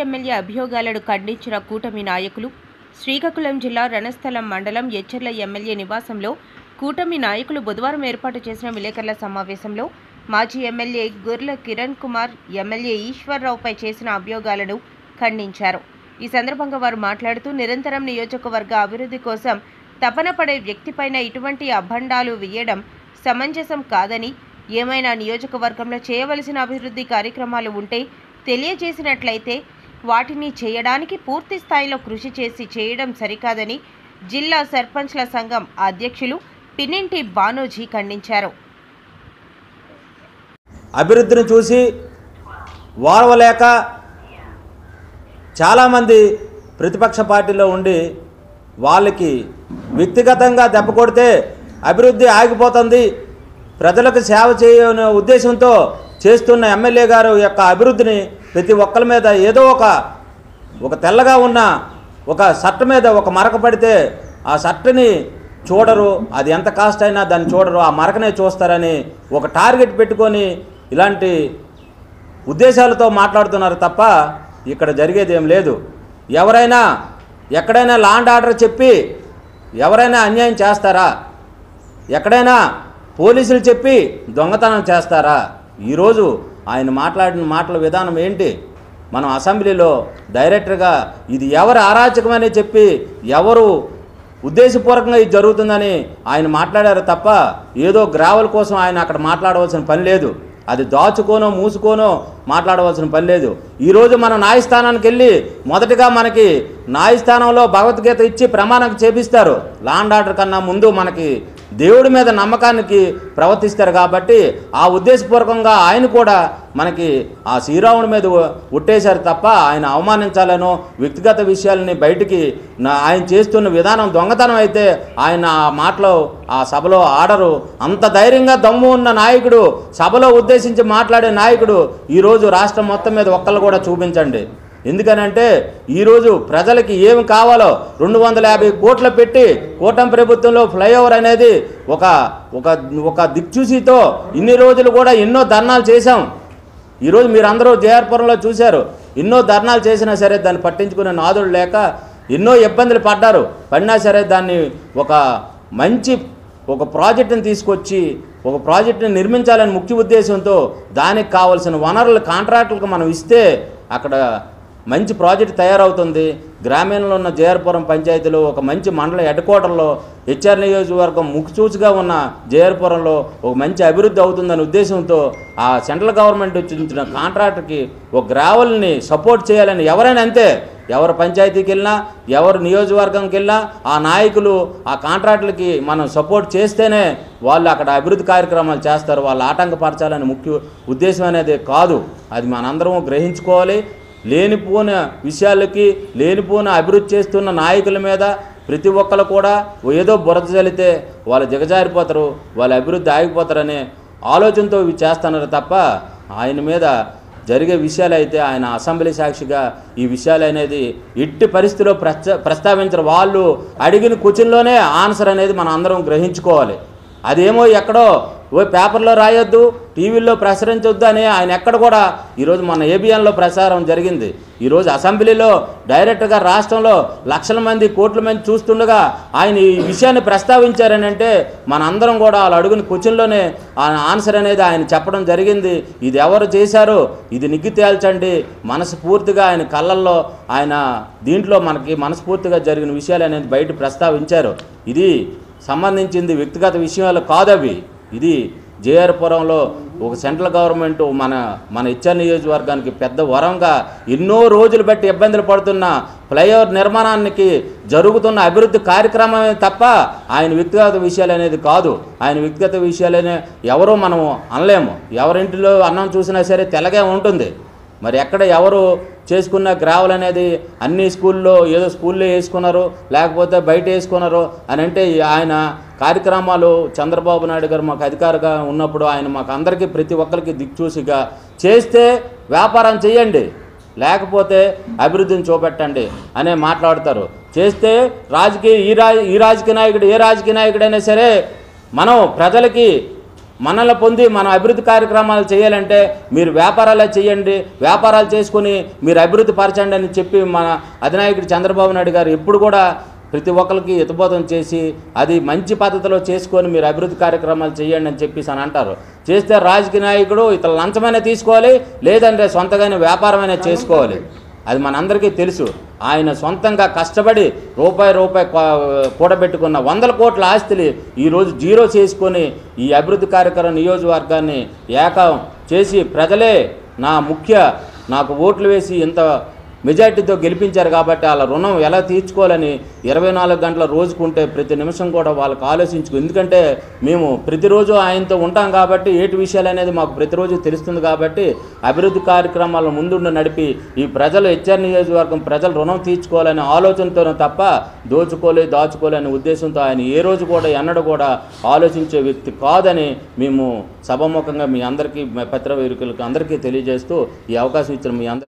MLA అభియోగాలను ఖండించిన కూటమి నాయకులు శ్రీకాకుళం జిల్లా రణస్థలం మండలం ఎచ్చర్ల ఎమ్మెల్యే నివాసంలో కూటమి నాయకులు బుధవారం ఏర్పాటు చేసిన విలేకరుల సమావేశంలో మాజీ ఎమ్మెల్యే గుర్ల కిరణ్ కుమార్ ఎమ్మెల్యే ఈశ్వర్రావుపై చేసిన అభియోగాలను ఖండించారు. ఈ సందర్భంగా వారు మాట్లాడుతూ నిరంతరం నియోజకవర్గ అభివృద్ధి కోసం తపన పడే వ్యక్తిపైన ఇటువంటి అభండాలు వేయడం సమంజసం కాదని, ఏమైనా నియోజకవర్గంలో చేయవలసిన అభివృద్ధి కార్యక్రమాలు ఉంటే తెలియజేసినట్లయితే వాటిని చేయడానికి పూర్తి స్థాయిలో కృషి చేసి చేయడం సరికాదని జిల్లా సర్పంచ్ల సంఘం అధ్యక్షులు పిన్నింటి బానోజీ ఖండించారు. అభివృద్ధిని చూసి వారవలేక చాలామంది ప్రతిపక్ష పార్టీలో ఉండి వాళ్ళకి వ్యక్తిగతంగా దెబ్బ కొడితే అభివృద్ధి ఆగిపోతుంది, ప్రజలకు సేవ చేయనే ఉద్దేశంతో చేస్తున్న ఎమ్మెల్యే గారు యొక్క అభివృద్ధిని ప్రతి ఒక్కరి మీద ఏదో ఒక తెల్లగా ఉన్న ఒక షర్ట్ మీద ఒక మరక పడితే ఆ షర్ట్ని చూడరు, అది ఎంత కాస్ట్ అయినా దాన్ని చూడరు, ఆ మరకనే చూస్తారని ఒక టార్గెట్ పెట్టుకొని ఇలాంటి ఉద్దేశాలతో మాట్లాడుతున్నారు తప్ప ఇక్కడ జరిగేది ఏం లేదు. ఎవరైనా ఎక్కడైనా లాండ్ ఆర్డర్ చెప్పి ఎవరైనా అన్యాయం చేస్తారా? ఎక్కడైనా పోలీసులు చెప్పి దొంగతనం చేస్తారా? ఈరోజు ఆయన మాట్లాడిన మాటల విధానం ఏంటి? మనం అసెంబ్లీలో డైరెక్టర్గా ఇది ఎవరు అరాచకమని చెప్పి ఎవరు ఉద్దేశపూర్వకంగా ఇది జరుగుతుందని ఆయన మాట్లాడారు తప్ప ఏదో గ్రావెల్ కోసం ఆయన అక్కడ మాట్లాడవలసిన పని లేదు. అది దాచుకోనో మూసుకోనో మాట్లాడవలసిన పని లేదు. ఈరోజు మనం న్యాయస్థానానికి వెళ్ళి మొదటగా మనకి న్యాయస్థానంలో భగవద్గీత ఇచ్చి ప్రమాణం చేపిస్తారు. లాండ్ ఆర్డర్ కన్నా ముందు మనకి దేవుడి మీద నమ్మకానికి ప్రవర్తిస్తారు కాబట్టి ఆ ఉద్దేశపూర్వకంగా ఆయన కూడా మనకి ఆ శ్రీరాముడి మీద ఉట్టేశారు తప్ప ఆయన అవమానించాలనో వ్యక్తిగత విషయాలని బయటికి ఆయన చేస్తున్న విధానం దొంగతనం అయితే ఆయన ఆ మాటలో ఆ సభలో ఆడరు. అంత ధైర్యంగా దమ్ము ఉన్న నాయకుడు, సభలో ఉద్దేశించి మాట్లాడే నాయకుడు ఈరోజు రాష్ట్రం మొత్తం మీద ఒక్కళ్ళు కూడా చూపించండి. ఎందుకనంటే ఈరోజు ప్రజలకి ఏమి కావాలో 250 కోట్లు పెట్టి కూటమి ప్రభుత్వంలో ఫ్లైఓవర్ అనేది ఒక దిక్చూసితో ఇన్ని రోజులు కూడా ఎన్నో ధర్నాలు చేశాం. ఈరోజు మీరందరూ జేఆర్పురంలో చూశారు, ఎన్నో ధర్నాలు చేసినా సరే దాన్ని పట్టించుకునే నాదుడు లేక ఎన్నో ఇబ్బందులు పడినా సరే దాన్ని ఒక ప్రాజెక్టుని తీసుకొచ్చి ఒక ప్రాజెక్టుని నిర్మించాలని ముఖ్య ఉద్దేశంతో దానికి కావాల్సిన వనరులు కాంట్రాక్టులకు మనం ఇస్తే అక్కడ మంచి ప్రాజెక్ట్ తయారవుతుంది. గ్రామీణంలో ఉన్న జేఆర్పురం పంచాయతీలో ఒక మంచి మండల హెడ్ క్వార్టర్లో హెచ్ఆర్ నియోజకవర్గం ముఖ్యసూచిగా ఉన్న జేఆర్పురంలో ఒక మంచి అభివృద్ధి అవుతుందనే ఉద్దేశంతో ఆ సెంట్రల్ గవర్నమెంట్ ఇచ్చిన కాంట్రాక్టర్కి ఒక గ్రావెల్ని సపోర్ట్ చేయాలని ఎవరైనా అంతే, ఎవరు పంచాయతీకి వెళ్ళినా ఎవరు నియోజకవర్గంకి వెళ్ళినా ఆ నాయకులు ఆ కాంట్రాక్టులకి మనం సపోర్ట్ చేస్తేనే వాళ్ళు అక్కడ అభివృద్ధి కార్యక్రమాలు చేస్తారు. వాళ్ళు ఆటంకపరచాలని ముఖ్య ఉద్దేశం అనేది కాదు. అది మనందరం గ్రహించుకోవాలి. లేనిపోయిన విషయాలకి లేనిపోయిన అభివృద్ధి చేస్తున్న నాయకుల మీద ప్రతి ఒక్కరు కూడా ఏదో బురద చల్లితే వాళ్ళు దిగజారిపోతారు, వాళ్ళ అభివృద్ధి ఆగిపోతారనే ఆలోచనతో ఇవి చేస్తున్నారు తప్ప ఆయన మీద జరిగే విషయాలు అయితే ఆయన అసెంబ్లీ సాక్షిగా ఈ విషయాలు అనేది ఎట్టి పరిస్థితిలో ప్రస్తావించరు. వాళ్ళు అడిగిన క్వశ్చన్లోనే ఆన్సర్ అనేది మనం అందరం గ్రహించుకోవాలి. అదేమో ఎక్కడో పేపర్లో రాయొద్దు, టీవీల్లో ప్రసరించొద్దు అని ఆయన ఎక్కడ కూడా ఈరోజు మన ఏబిఎన్లో ప్రసారం జరిగింది. ఈరోజు అసెంబ్లీలో డైరెక్ట్గా రాష్ట్రంలో లక్షల మంది కోట్ల మంది చూస్తుండగా ఆయన ఈ విషయాన్ని ప్రస్తావించారని అంటే మనందరం కూడా వాళ్ళు అడుగుని క్వశ్చన్లోనే ఆన్సర్ అనేది ఆయన చెప్పడం జరిగింది. ఇది ఎవరు చేశారో ఇది నిగ్గు తేల్చండి. మనస్ఫూర్తిగా ఆయన కళ్ళల్లో ఆయన దీంట్లో మనకి మనస్ఫూర్తిగా జరిగిన విషయాలు అనేది బయట ప్రస్తావించారు. ఇది సంబంధించింది వ్యక్తిగత విషయాలు కాదవి. ఇది జేఆర్పురంలో ఒక సెంట్రల్ గవర్నమెంట్ మన హెచ్ఆర్ నియోజకవర్గానికి పెద్ద వరంగా ఎన్నో రోజులు బట్టి ఇబ్బందులు పడుతున్న ఫ్లైఓవర్ నిర్మాణానికి జరుగుతున్న అభివృద్ధి కార్యక్రమమే తప్ప ఆయన వ్యక్తిగత విషయాలు అనేది కాదు. ఆయన వ్యక్తిగత విషయాలనే ఎవరో మనం అనలేము. ఎవరింటిలో అన్నం చూసినా సరే తెల్లగే ఉంటుంది. మరి ఎక్కడ ఎవరు చేసుకున్న గ్రావెల్ అనేది అన్ని స్కూల్లో ఏదో స్కూల్లో వేసుకున్నారు, లేకపోతే బయట వేసుకున్నారు అని అంటే ఆయన కార్యక్రమాలు చంద్రబాబు నాయుడు గారు మాకు అధికారిగా ఉన్నప్పుడు ఆయన మాకు అందరికీ ప్రతి ఒక్కరికి దిక్చూసిగా చేస్తే వ్యాపారం చేయండి, లేకపోతే అభివృద్ధిని చూపెట్టండి అనే మాట్లాడతారు. చేస్తే ఈ రాజకీయ నాయకుడు ఏ రాజకీయ నాయకుడైనా సరే మనం ప్రజలకి మనల్ని పొంది మనం అభివృద్ధి కార్యక్రమాలు చేయాలంటే మీరు వ్యాపారాలే చేయండి, వ్యాపారాలు చేసుకొని మీరు అభివృద్ధి పరచండి అని చెప్పి మన అధినాయకుడు చంద్రబాబు నాయుడు గారు ఎప్పుడు కూడా ప్రతి ఒక్కరికి హితబోధం చేసి అది మంచి పద్ధతిలో చేసుకొని మీరు అభివృద్ధి కార్యక్రమాలు చేయండి అని చెప్పేసి అని అంటారు. చేస్తే రాజకీయ నాయకుడు ఇతర లంచమైనా తీసుకోవాలి, లేదంటే సొంతగానే వ్యాపారమైనా చేసుకోవాలి. అది మనందరికీ తెలుసు. ఆయన సొంతంగా కష్టపడి రూపాయి కూడబెట్టుకున్న 100 కోట్ల ఆస్తులు ఈరోజు జీరో చేసుకొని ఈ అభివృద్ధి కార్యక్రమం నియోజకవర్గాన్ని ఏకం చేసి ప్రజలే నాకు ఓట్లు వేసి ఇంత మెజార్టీతో గెలిపించారు కాబట్టి వాళ్ళ రుణం ఎలా తీర్చుకోవాలని 24 గంటల రోజుకుంటే ప్రతి నిమిషం కూడా వాళ్ళకి ఆలోచించుకో. ఎందుకంటే మేము ప్రతిరోజు ఆయనతో ఉంటాం కాబట్టి ఏటి విషయాలు అనేది మాకు ప్రతిరోజు తెలుస్తుంది కాబట్టి అభివృద్ధి కార్యక్రమాలను ముందుండి నడిపి ఈ ప్రజలు హెచ్ఆర్ నియోజకవర్గం ప్రజలు రుణం తీర్చుకోవాలనే ఆలోచనతోనే తప్ప దాచుకోలేని ఉద్దేశంతో ఆయన ఏ రోజు కూడా ఎన్నడూ కూడా ఆలోచించే వ్యక్తి కాదని మేము సభాముఖంగా మీ అందరికీ పత్రికా వేదికలకు అందరికీ తెలియజేస్తూ ఈ అవకాశం ఇచ్చిన మీ అందరికీ